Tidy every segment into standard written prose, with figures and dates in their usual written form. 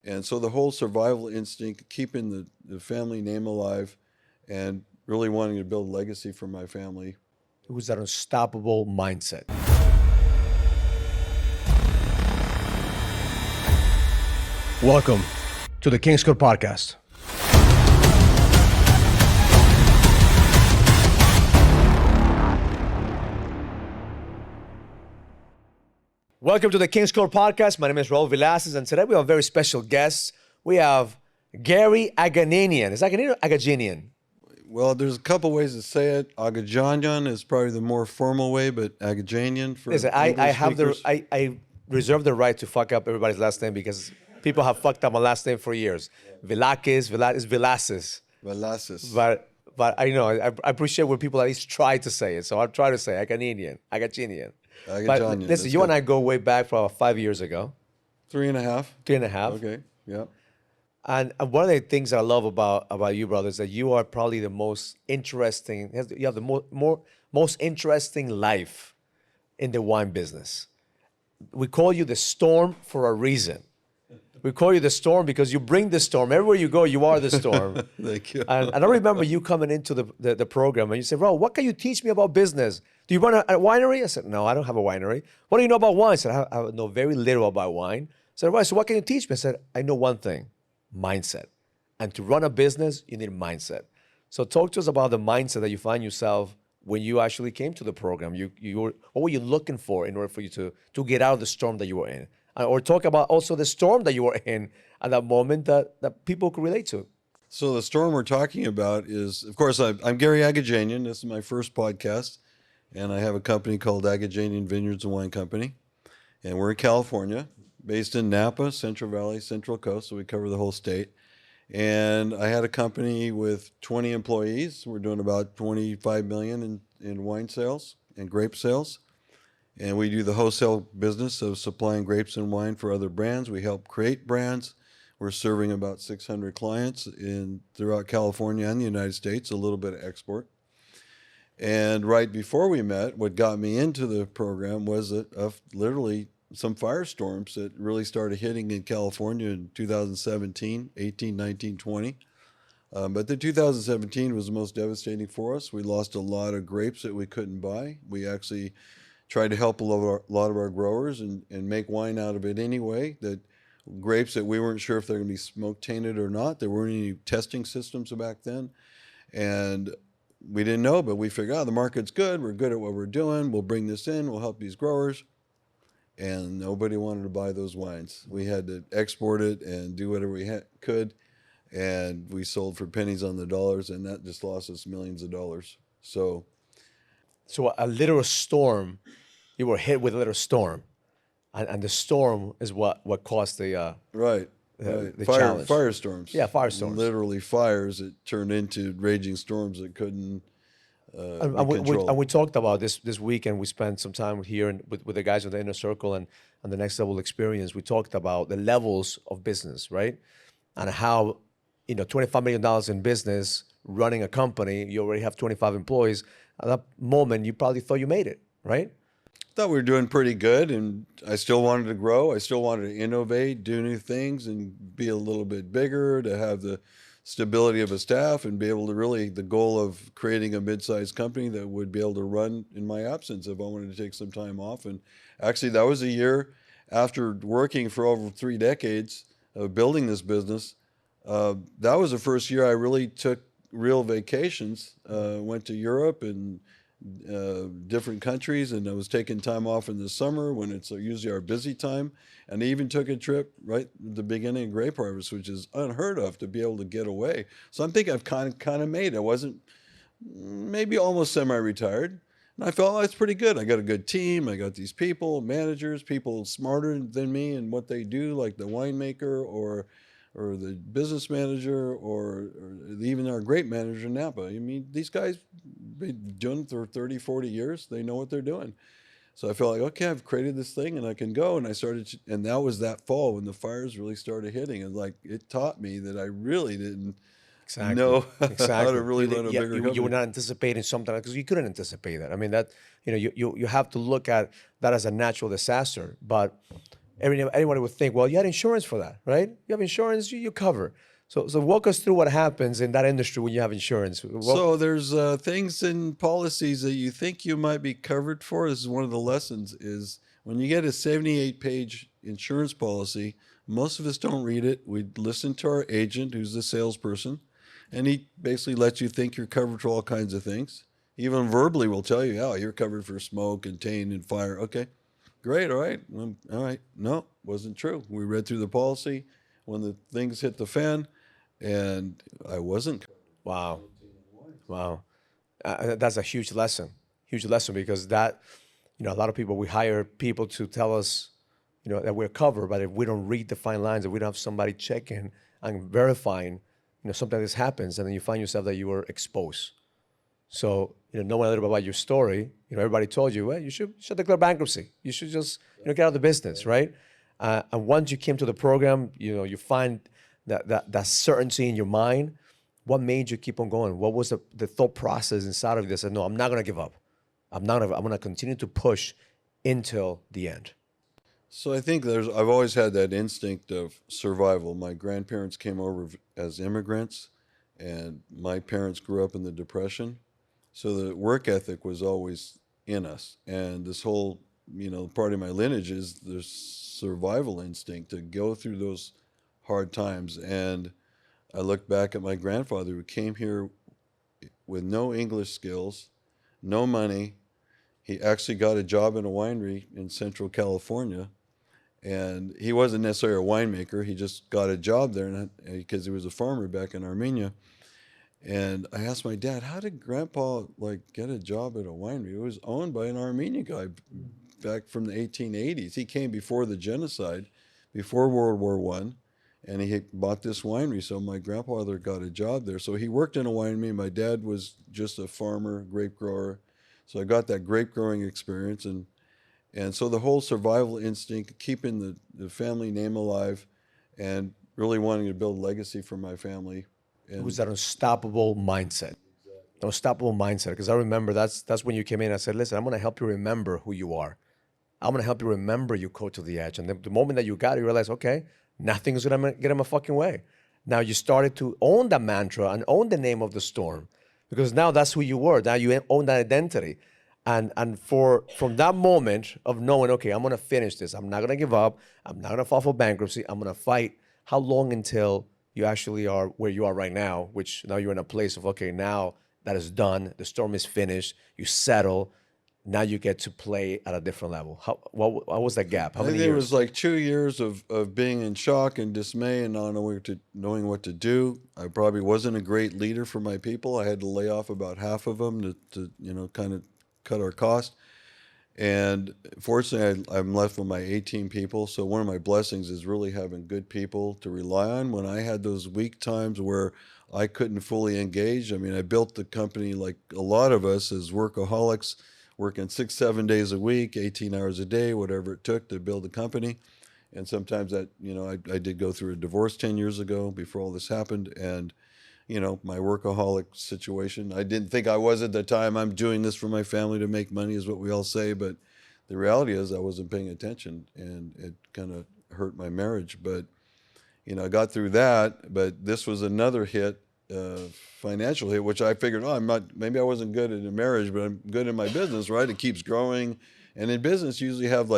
And so the whole survival instinct, keeping the family name alive and really wanting to build legacy for my family. It was that unstoppable mindset. Welcome to the King's Code Podcast. Welcome to the King's Code Podcast. My name is Raul Velasquez, and today we have a very special guest. We have Gary Agajanian. Is Agajanian or Agajanian? Well, there's a couple ways to say it. Agajanian is probably the more formal way, but Agajanian for Listen, I English have speakers. I reserve the right to fuck up everybody's last name because people have fucked up my last name for years. Velázquez, Velasquez. Velasquez. But I know I appreciate when people at least try to say it. So I'll try to say Agajanian. Agajanian, But listen, that's you and good. I go way back for about 5 years ago, 3.5. 3.5. Okay, yeah. And one of the things I love about you, brother, is that you are probably the most interesting. You have the most interesting life in the wine business. We call you the storm for a reason. We call you the storm because you bring the storm. Everywhere you go, you are the storm. Thank you. And I remember you coming into the program and you said, "Bro, what can you teach me about business? Do you run a winery?" I said, "No, I don't have a winery." "What do you know about wine?" I said, I know very little about wine." I said, "Right, so what can you teach me?" I said, "I know one thing, mindset. And to run a business, you need mindset." So talk to us about the mindset that you find yourself when you actually came to the program. What were you looking for in order for you to get out of the storm that you were in? Or talk about also the storm that you were in at that moment that people could relate to. So the storm we're talking about is, of course, I'm Gary Agajanian. This is my first podcast, and I have a company called Agajanian Vineyards Wine Company, and we're in California, based in Napa, Central Valley, Central Coast, so we cover the whole state. And I had a company with 20 employees. We're doing about 25 million in wine sales and grape sales. And we do the wholesale business of supplying grapes and wine for other brands. We help create brands. We're serving about 600 clients throughout California and the United States, a little bit of export. And right before we met, what got me into the program was literally some firestorms that really started hitting in California in 2017, 18, 19, 20. But the 2017 was the most devastating for us. We lost a lot of grapes that we couldn't buy. We actually tried to help a lot of our growers and make wine out of it anyway. That grapes that we weren't sure if they're going to be smoke tainted or not. There weren't any testing systems back then. And we didn't know, but we figured, the market's good. We're good at what we're doing. We'll bring this in. We'll help these growers. And nobody wanted to buy those wines. We had to export it and do whatever we could. And we sold for pennies on the dollars, and that just lost us millions of dollars. So a literal storm, you were hit with a little storm. And the storm is what caused the right. the challenge. Firestorms. Yeah, firestorms. Literally fires that turned into raging storms that couldn't And we talked about this weekend. We spent some time here with the guys of the Inner Circle and the Next Level Experience. We talked about the levels of business, right? And how, $25 million in business, running a company, you already have 25 employees. At that moment, you probably thought you made it, right? Thought we were doing pretty good, and I still wanted to grow. I still wanted to innovate, do new things, and be a little bit bigger, to have the stability of a staff and be able to the goal of creating a mid-sized company that would be able to run in my absence if I wanted to take some time off. And actually, that was a year after working for over 3 decades of building this business. That was the first year I really took real vacations. Went to Europe and different countries, and I was taking time off in the summer when it's usually our busy time. And I even took a trip right at the beginning of grape harvest, which is unheard of, to be able to get away. So I'm thinking I've kind of made it. I wasn't, maybe almost semi-retired. And I felt, that's pretty good. I got a good team. I got these people, managers, people smarter than me in what they do, like the winemaker or the business manager or even our grape manager in Napa. I mean, these guys been doing it for 30, 40 years. They know what they're doing. So I felt like, okay, I've created this thing and I can go. And I started, and that was that fall when the fires really started hitting. And it taught me that I really didn't know how to really run a bigger company. You were not anticipating something because you couldn't anticipate that. I mean, that, you have to look at that as a natural disaster. But Anyone would think, well, you had insurance for that, right? You have insurance, you cover. So walk us through what happens in that industry when you have insurance. So there's things in policies that you think you might be covered for. This is one of the lessons is when you get a 78-page insurance policy, most of us don't read it. We listen to our agent, who's the salesperson, and he basically lets you think you're covered for all kinds of things. Even verbally will tell you, oh, you're covered for smoke and taint and fire. Okay, great, all right. All right. No, wasn't true. We read through the policy when the things hit the fan, and I wasn't covered. Wow. Wow. That's a huge lesson because that, a lot of people, we hire people to tell us, that we're covered, but if we don't read the fine lines, if we don't have somebody checking and verifying, sometimes this happens and then you find yourself that you were exposed. So, knowing a little bit about your story, everybody told you, well, you should declare bankruptcy. You should just, get out of the business, right? And once you came to the program, you find that certainty in your mind. What made you keep on going? What was the thought process inside of this? And no, I'm not going to give up. I'm going to continue to push until the end. So I think I've always had that instinct of survival. My grandparents came over as immigrants, and my parents grew up in the Depression. So the work ethic was always in us. And this whole, part of my lineage is the survival instinct to go through those hard times. And I look back at my grandfather who came here with no English skills, no money. He actually got a job in a winery in Central California. And he wasn't necessarily a winemaker. He just got a job there because he was a farmer back in Armenia. And I asked my dad, how did Grandpa get a job at a winery? It was owned by an Armenian guy back from the 1880s. He came before the genocide, before World War I, and he bought this winery. So my grandfather got a job there. So he worked in a winery. My dad was just a farmer, grape grower. So I got that grape growing experience. And so the whole survival instinct, keeping the family name alive and really wanting to build legacy for my family. It was that unstoppable mindset. Exactly. Unstoppable mindset. Because I remember that's when you came in. I said, listen, I'm going to help you remember who you are. I'm going to help you remember you go to the edge. And the moment that you got it, you realize, okay, nothing's going to get in my fucking way. Now you started to own that mantra and own the name of the storm. Because now that's who you were. Now you own that identity. And from that moment of knowing, okay, I'm going to finish this. I'm not going to give up. I'm not going to file for bankruptcy. I'm going to fight. How long until you actually are where you are right now, which now you're in a place of, okay, now that is done. The storm is finished. You settle. Now you get to play at a different level. What was that gap? How many years? It was like 2 years of being in shock and dismay and not knowing what to do. I probably wasn't a great leader for my people. I had to lay off about half of them to kind of cut our cost. And fortunately, I'm left with my 18 people. So one of my blessings is really having good people to rely on. When I had those weak times where I couldn't fully engage, I mean, I built the company like a lot of us as workaholics, working 6-7 days a week, 18 hours a day, whatever it took to build a company. And sometimes that, I did go through a divorce 10 years ago before all this happened. And my workaholic situation. I didn't think I was at the time. I'm doing this for my family to make money is what we all say. But the reality is I wasn't paying attention and it kind of hurt my marriage. But, I got through that. But this was another hit, financial hit, which I figured, maybe I wasn't good in a marriage, but I'm good in my business, right? It keeps growing. And in business, you usually have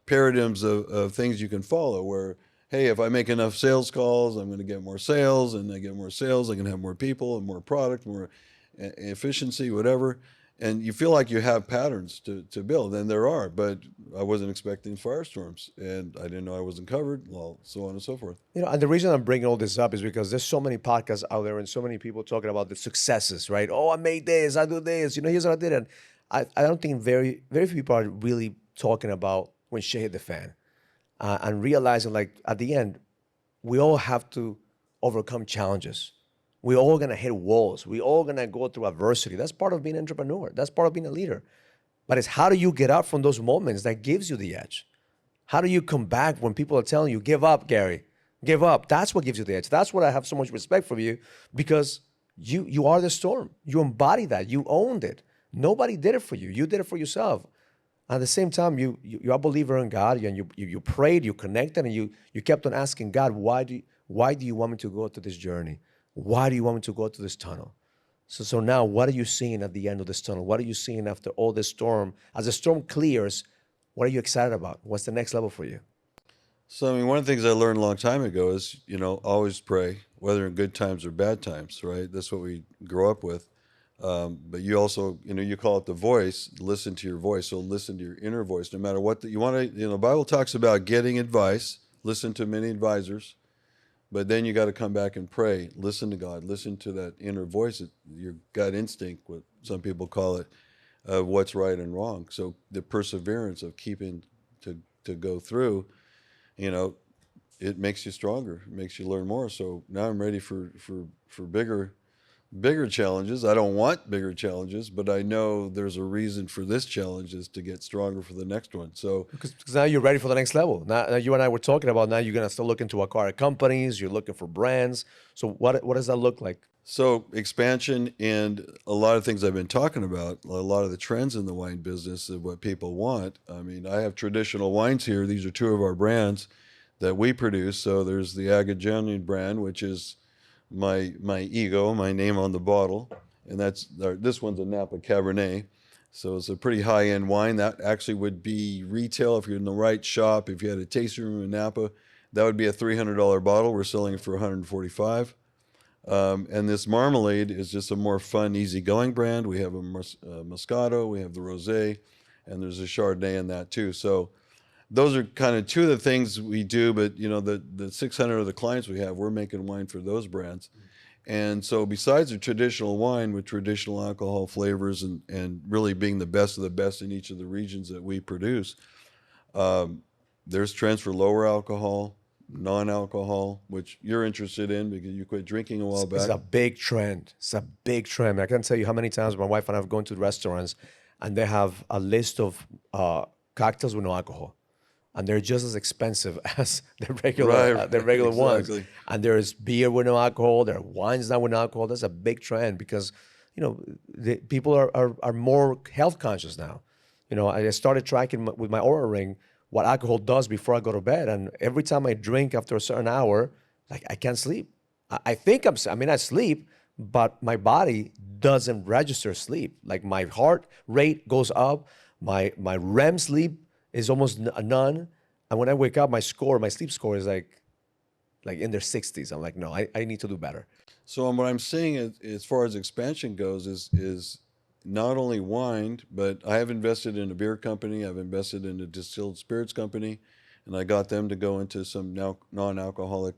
paradigms of things you can follow where, hey, if I make enough sales calls, I'm going to get more sales, and I get more sales, I can have more people and more product, more efficiency, whatever. And you feel like you have patterns to build, and there are, but I wasn't expecting firestorms, and I didn't know I wasn't covered, well, so on and so forth. And the reason I'm bringing all this up is because there's so many podcasts out there and so many people talking about the successes, right? Oh, I made this, I do this, here's what I did. And I don't think very, very few people are really talking about when shit hit the fan. And realizing at the end, we all have to overcome challenges. We're all going to hit walls. We're all going to go through adversity. That's part of being an entrepreneur. That's part of being a leader. But it's how do you get up from those moments that gives you the edge? How do you come back when people are telling you, give up, Gary, give up? That's what gives you the edge. That's what I have so much respect for you because you are the storm. You embody that. You owned it. Nobody did it for you. You did it for yourself. At the same time, you're a believer in God, and you prayed, you connected, and you kept on asking God, why do you want me to go through this journey? Why do you want me to go through this tunnel? So now, what are you seeing at the end of this tunnel? What are you seeing after all this storm? As the storm clears, what are you excited about? What's the next level for you? So, I mean, one of the things I learned a long time ago is, always pray, whether in good times or bad times, right? That's what we grow up with. But you also, you call it the voice, listen to your voice. So listen to your inner voice, no matter what you want to, the Bible talks about getting advice, listen to many advisors, but then you got to come back and pray, listen to God, listen to that inner voice, your gut instinct, what some people call it, of what's right and wrong. So the perseverance of keeping to go through, it makes you stronger, it makes you learn more. So now I'm ready for bigger challenges. I don't want bigger challenges, but I know there's a reason for this challenge is to get stronger for the next one. So because now you're ready for the next level. Now you and I were talking about, now you're going to start looking to acquire companies, you're looking for brands. So what does that look like? So expansion and a lot of things I've been talking about, a lot of the trends in the wine business of what people want. I mean, I have traditional wines here. These are two of our brands that we produce. So there's the Agajanian brand, which is my ego, my name on the bottle, and this one's a Napa Cabernet, so it's a pretty high-end wine. That actually would be retail if you're in the right shop. If you had a tasting room in Napa, that would be a $300 bottle. We're selling it for $145. And this marmalade is just a more fun, easygoing brand. We have a Moscato, we have the Rosé, and there's a Chardonnay in that too. So those are kind of two of the things we do, but the 600 of the clients we have, we're making wine for those brands. And so besides the traditional wine with traditional alcohol flavors and really being the best of the best in each of the regions that we produce, there's trends for lower alcohol, non-alcohol, which you're interested in because you quit drinking a while back. It's a big trend. It's a big trend. I can't tell you how many times my wife and I have gone to restaurants and they have a list of cocktails with no alcohol. And they're just as expensive as the regular ones. And there's beer with no alcohol. There are wines now with no alcohol. That's a big trend because, the people are more health conscious now. I started tracking with my Oura Ring what alcohol does before I go to bed. And every time I drink after a certain hour, like I can't sleep. I think I sleep, but my body doesn't register sleep. Like my heart rate goes up. My REM sleep is almost none. And when I wake up, my sleep score is like in their 60s. I'm like, no, I need to do better. So what I'm seeing as far as expansion goes is not only wine, but I have invested in a beer company. I've invested in a distilled spirits company, and I got them to go into some non-alcoholic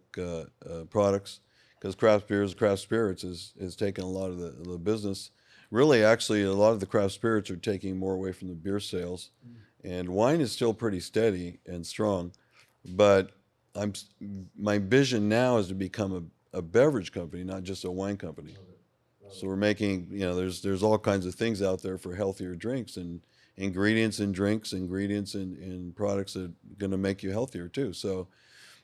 products because craft spirits is taking a lot of the business. Really, actually, a lot of the craft spirits are taking more away from the beer sales. And wine is still pretty steady and strong, but my vision now is to become a beverage company, not just a wine company. So we're making, there's all kinds of things out there for healthier drinks and ingredients in drinks, ingredients in products that are going to make you healthier too. So,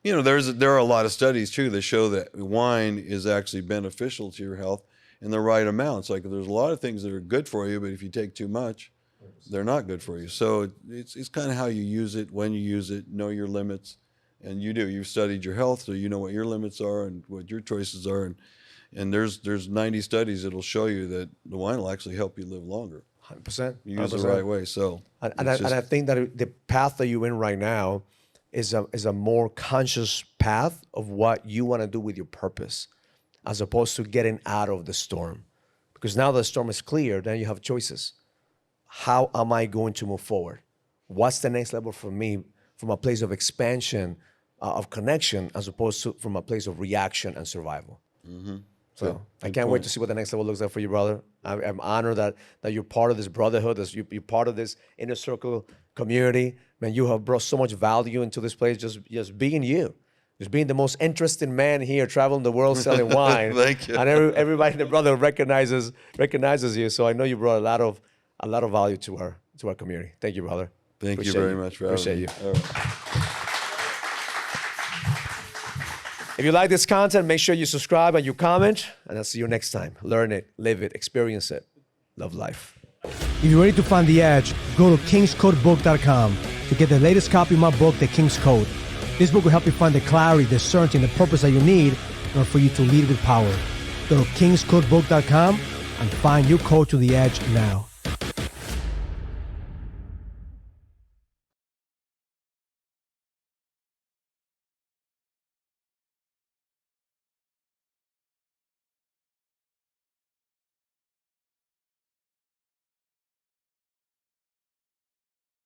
there are a lot of studies too that show that wine is actually beneficial to your health in the right amounts. Like there's a lot of things that are good for you, but if you take too much, they're not good for you. So it's kind of how you use it, when you use it, know your limits. And you've studied your health, so you know what your limits are and what your choices are. And there's 90 studies that'll show you that the wine will actually help you live longer. 100%. You use it the right way. So and I think that the path that you're in right now is a more conscious path of what you want to do with your purpose, as opposed to getting out of the storm. Because now the storm is clear, then you have choices. How am I going to move forward? What's the next level for me from a place of expansion, of connection, as opposed to from a place of reaction and survival? Mm-hmm. So I can't wait to see what the next level looks like for you, brother. I'm honored that you're part of this brotherhood, that you're part of this inner circle community. Man, you have brought so much value into this place, just being you. Just being the most interesting man here, traveling the world selling wine. Thank you. And everybody in the brother recognizes you. So I know you brought a lot of value to our community. Thank you, brother. Thank you very much for having me. Appreciate you. All right. If you like this content, make sure you subscribe and you comment, and I'll see you next time. Learn it, live it, experience it. Love life. If you're ready to find the edge, go to kingscodebook.com to get the latest copy of my book, The King's Code. This book will help you find the clarity, the certainty, and the purpose that you need in order for you to lead with power. Go to kingscodebook.com and find your code to the edge now.